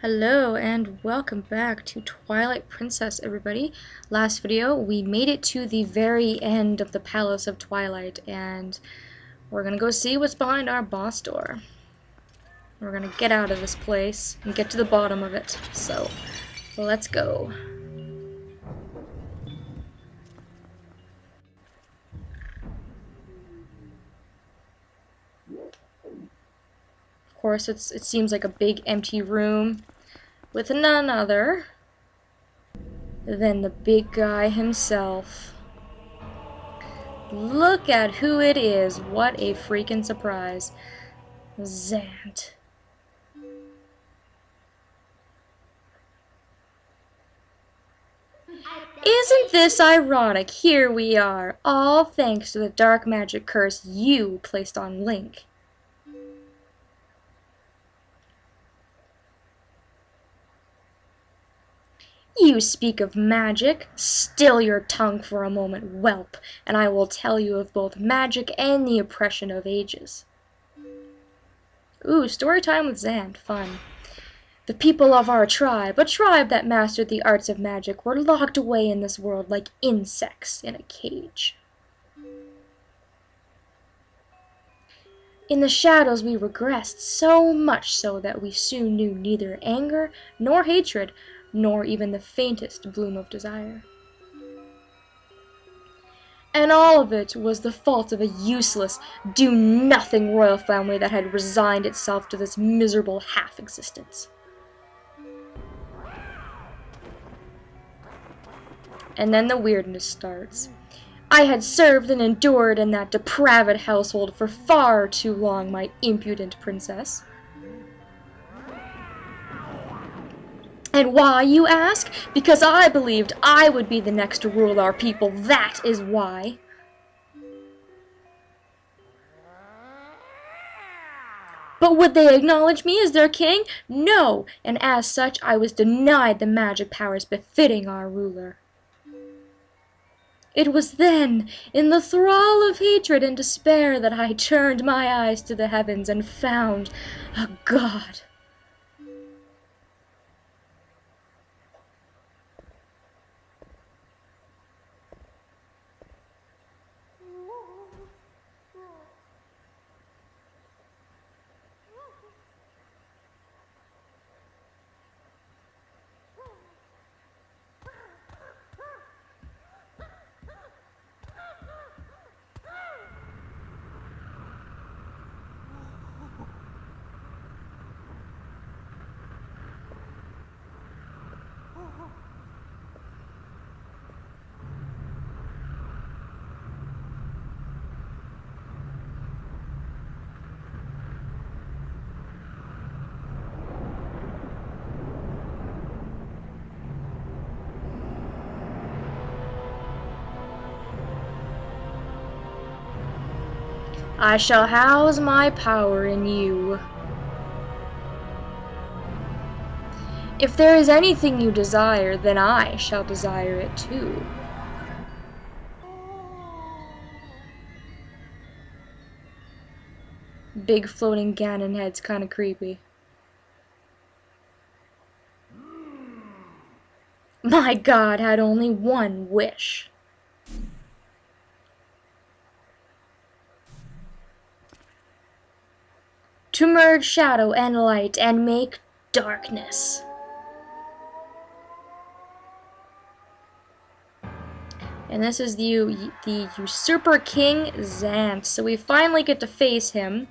Hello and welcome back to Twilight Princess, everybody. Last video, we made it to the very end of the Palace of Twilight, and we're gonna go see what's behind our boss door. We're gonna get out of this place and get to the bottom of it. So, let's go. Of course, it seems like a big empty room with none other than the big guy himself. Look at who it is. What a freaking surprise. Zant. Isn't this ironic? Here we are, all thanks to the dark magic curse you placed on Link. You speak of magic. Still your tongue for a moment, whelp, and I will tell you of both magic and the oppression of ages. Ooh, story time with Zant. Fun. The people of our tribe, a tribe that mastered the arts of magic, were locked away in this world like insects in a cage. In the shadows we regressed, so much so that we soon knew neither anger nor hatred, nor even the faintest bloom of desire. And all of it was the fault of a useless, do-nothing royal family that had resigned itself to this miserable half-existence. And then the weirdness starts. I had served and endured in that depraved household for far too long, my impudent princess. And why, you ask? Because I believed I would be the next to rule our people, that is why. But would they acknowledge me as their king? No, and as such I was denied the magic powers befitting our ruler. It was then, in the thrall of hatred and despair, that I turned my eyes to the heavens and found a god. I shall house my power in you. If there is anything you desire, then I shall desire it too. Big floating Ganon head's kinda creepy. My god had only one wish. To merge shadow and light and make darkness. And this is the usurper king Zant. So we finally get to face him.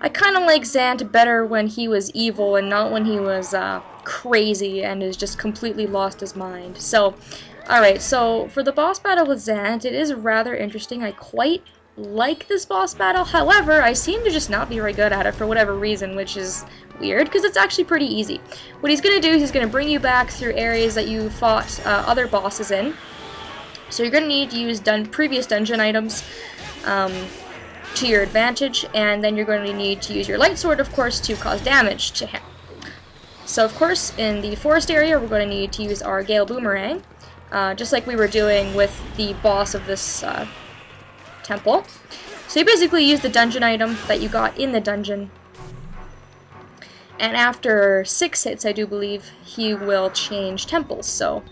I kind of like Zant better when he was evil and not when he was crazy and is just completely lost his mind. So, alright, so for the boss battle with Zant, it is rather interesting. I quite like this boss battle. However, I seem to just not be very good at it for whatever reason, which is weird because it's actually pretty easy. What he's going to do is he's going to bring you back through areas that you fought other bosses in. So you're going to need to use previous dungeon items to your advantage, and then you're going to need to use your light sword, of course, to cause damage to him. So, of course, in the forest area, we're going to need to use our Gale Boomerang, just like we were doing with the boss of this temple. So you basically use the dungeon item that you got in the dungeon, And after 6 hits, I do believe, he will change temples, so...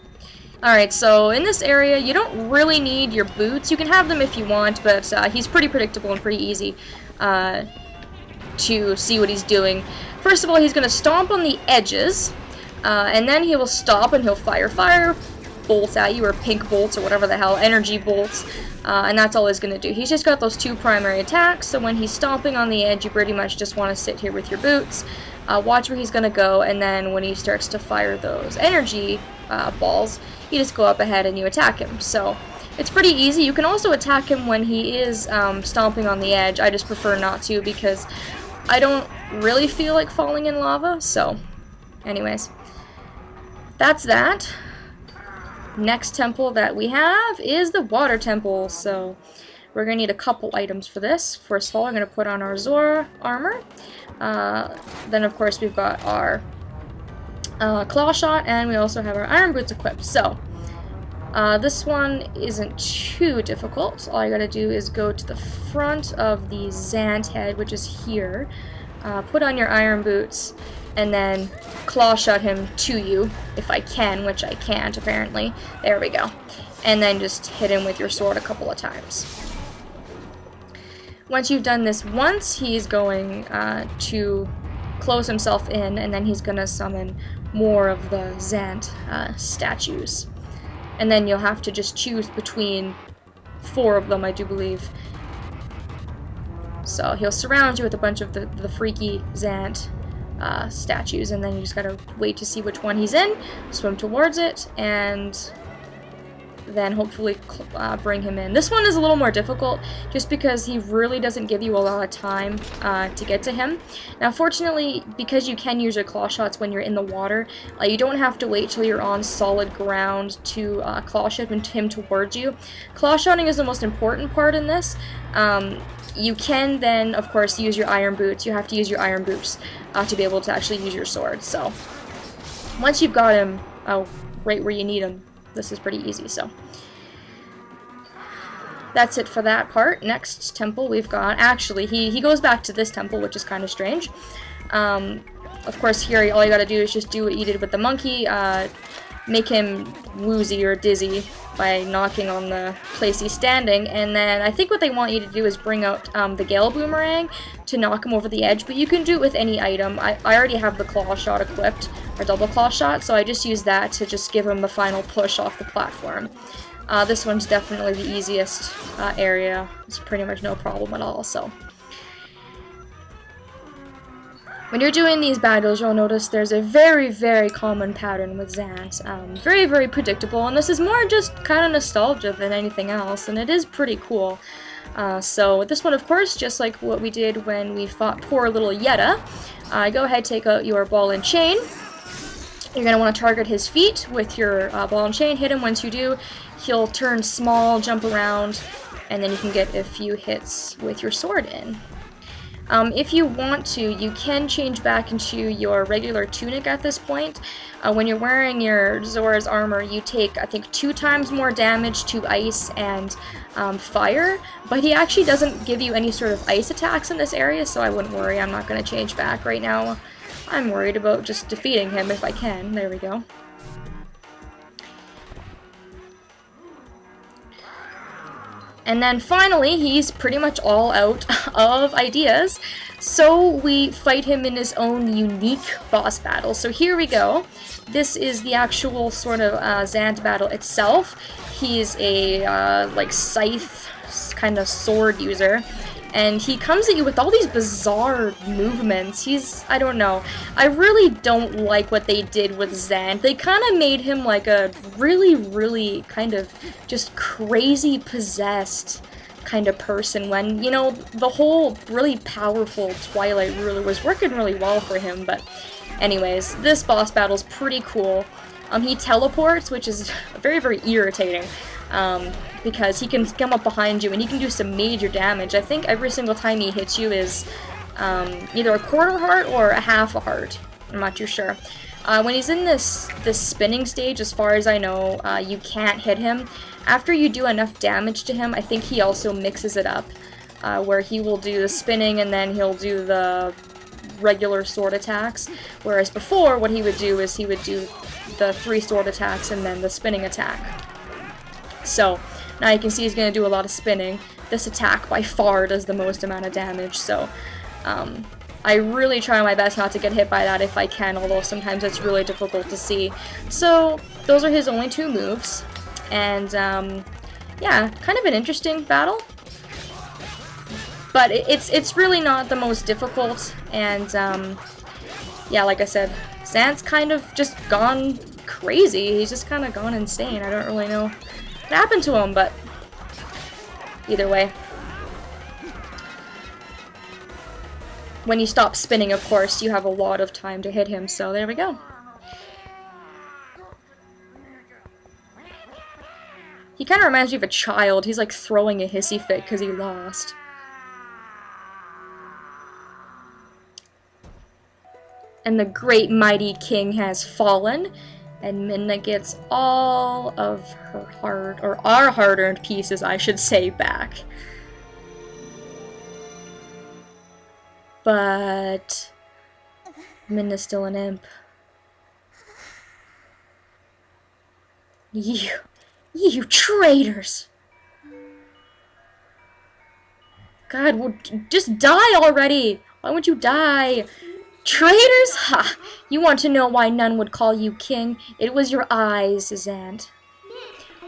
Alright, so in this area, you don't really need your boots. You can have them if you want, but he's pretty predictable and pretty easy to see what he's doing. First of all, he's going to stomp on the edges, and then he will stop and he'll fire bolts at you, or pink bolts, or whatever the hell, energy bolts, and that's all he's going to do. He's just got those 2 primary attacks, so when he's stomping on the edge, you pretty much just want to sit here with your boots, watch where he's going to go, and then when he starts to fire those energy balls, you just go up ahead and you attack him. So it's pretty easy. You can also attack him when he is stomping on the edge. I just prefer not to because I don't really feel like falling in lava. So anyways, that's that. Next temple that we have is the water temple. So we're going to need a couple items for this. First of all, we're going to put on our Zora armor. Then of course we've got our claw shot, and we also have our iron boots equipped. So this one isn't too difficult. All you gotta do is go to the front of the Zant head, which is here, put on your iron boots, and then claw shot him to you, if I can, which I can't apparently. There we go. And then just hit him with your sword a couple of times. Once you've done this once, he's going to close himself in, and then he's gonna summon more of the Zant statues. And then you'll have to just choose between 4 of them, I do believe. So he'll surround you with a bunch of the freaky Zant statues, and then you just gotta wait to see which one he's in, swim towards it, and then hopefully bring him in. This one is a little more difficult just because he really doesn't give you a lot of time to get to him. Now fortunately, because you can use your claw shots when you're in the water, you don't have to wait till you're on solid ground to claw shot him towards you. Claw shotting is the most important part in this. You can then, of course, use your iron boots. You have to use your iron boots to be able to actually use your sword. So once you've got him right where you need him, this is pretty easy. So that's it for that part. Next temple we've got, actually he goes back to this temple, which is kind of strange. Of course here all you gotta do is just do what you did with the monkey, make him woozy or dizzy by knocking on the place he's standing, and then I think what they want you to do is bring out the Gale Boomerang to knock him over the edge, but you can do it with any item. I already have the claw shot equipped, or double claw shot, so I just use that to just give him the final push off the platform. This one's definitely the easiest area. It's pretty much no problem at all, so. When you're doing these battles, you'll notice there's a very, very common pattern with Zant. Very, very predictable, and this is more just kind of nostalgia than anything else, and it is pretty cool. So this one, of course, just like what we did when we fought poor little Yetta, go ahead, take out your ball and chain. You're going to want to target his feet with your ball and chain, hit him. Once you do, he'll turn small, jump around, and then you can get a few hits with your sword in. If you want to, you can change back into your regular tunic at this point. When you're wearing your Zora's armor, you take, I think, 2 times more damage to ice and fire, but he actually doesn't give you any sort of ice attacks in this area, so I wouldn't worry. I'm not going to change back right now. I'm worried about just defeating him if I can. There we go. And then finally, he's pretty much all out of ideas, so we fight him in his own unique boss battle. So here we go. This is the actual sort of Zant battle itself. He's a like scythe kind of sword user, and he comes at you with all these bizarre movements. I don't know. I really don't like what they did with Zant. They kind of made him like a really, really kind of just crazy possessed kind of person when, you know, the whole really powerful Twilight ruler was working really well for him. But anyways, this boss battle's pretty cool. He teleports, which is very, very irritating. Because he can come up behind you and he can do some major damage. I think every single time he hits you is either a quarter heart or a half a heart. I'm not too sure. When he's in this spinning stage, as far as I know, you can't hit him. After you do enough damage to him, I think he also mixes it up, where he will do the spinning and then he'll do the regular sword attacks, whereas before what he would do is he would do the 3 sword attacks and then the spinning attack. So now you can see he's going to do a lot of spinning. This attack by far does the most amount of damage, so I really try my best not to get hit by that if I can, although sometimes it's really difficult to see. So those are his only 2 moves, and yeah, kind of an interesting battle. But it's really not the most difficult, and yeah, like I said, Zant's kind of just gone crazy. He's just kind of gone insane. I don't really know what happened to him, but either way. When you stop spinning, of course, you have a lot of time to hit him, so there we go. He kind of reminds me of a child. He's like throwing a hissy fit because he lost. And the great mighty king has fallen, and Midna gets all of her our hard-earned pieces, I should say, back. But Midna's still an imp. You traitors! God, well, just die already! Why won't you die? Traitors? Ha! You want to know why none would call you king? It was your eyes, Zant.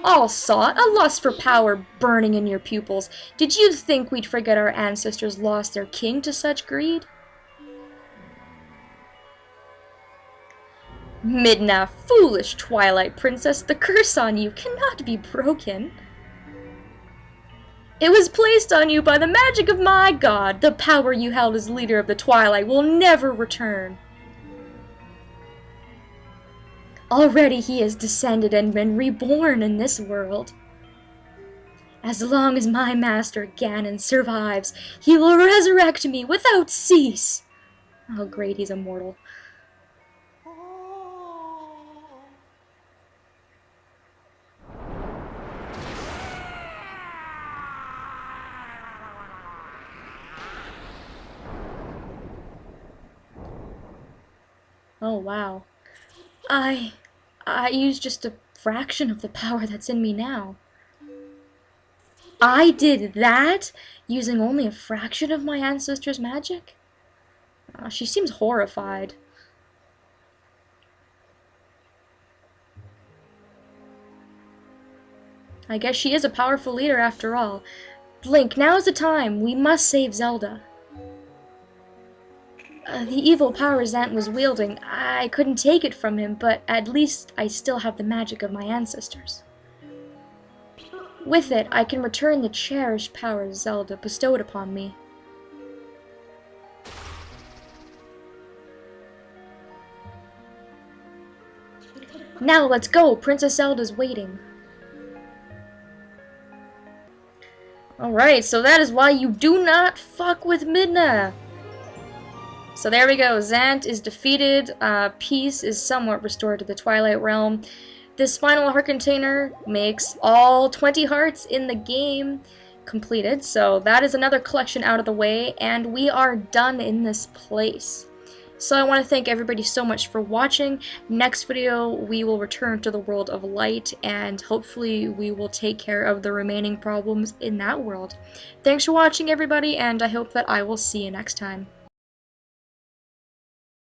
All saw it, a lust for power burning in your pupils. Did you think we'd forget our ancestors lost their king to such greed? Midna, foolish Twilight Princess, the curse on you cannot be broken. It was placed on you by the magic of my god. The power you held as leader of the Twilight will never return. Already he has descended and been reborn in this world. As long as my master Ganon survives, he will resurrect me without cease. Oh great, he's immortal. Oh wow. I used just a fraction of the power that's in me now. I did that using only a fraction of my ancestors' magic? She seems horrified. I guess she is a powerful leader after all. Link, now's the time. We must save Zelda. The evil power Zant was wielding, I couldn't take it from him, but at least I still have the magic of my ancestors. With it, I can return the cherished power Zelda bestowed upon me. Now let's go! Princess Zelda's waiting. Alright, so that is why you do not fuck with Midna! So there we go, Zant is defeated, peace is somewhat restored to the Twilight Realm. This final heart container makes all 20 hearts in the game completed, so that is another collection out of the way, and we are done in this place. So I want to thank everybody so much for watching. Next video, we will return to the world of light, and hopefully we will take care of the remaining problems in that world. Thanks for watching, everybody, and I hope that I will see you next time.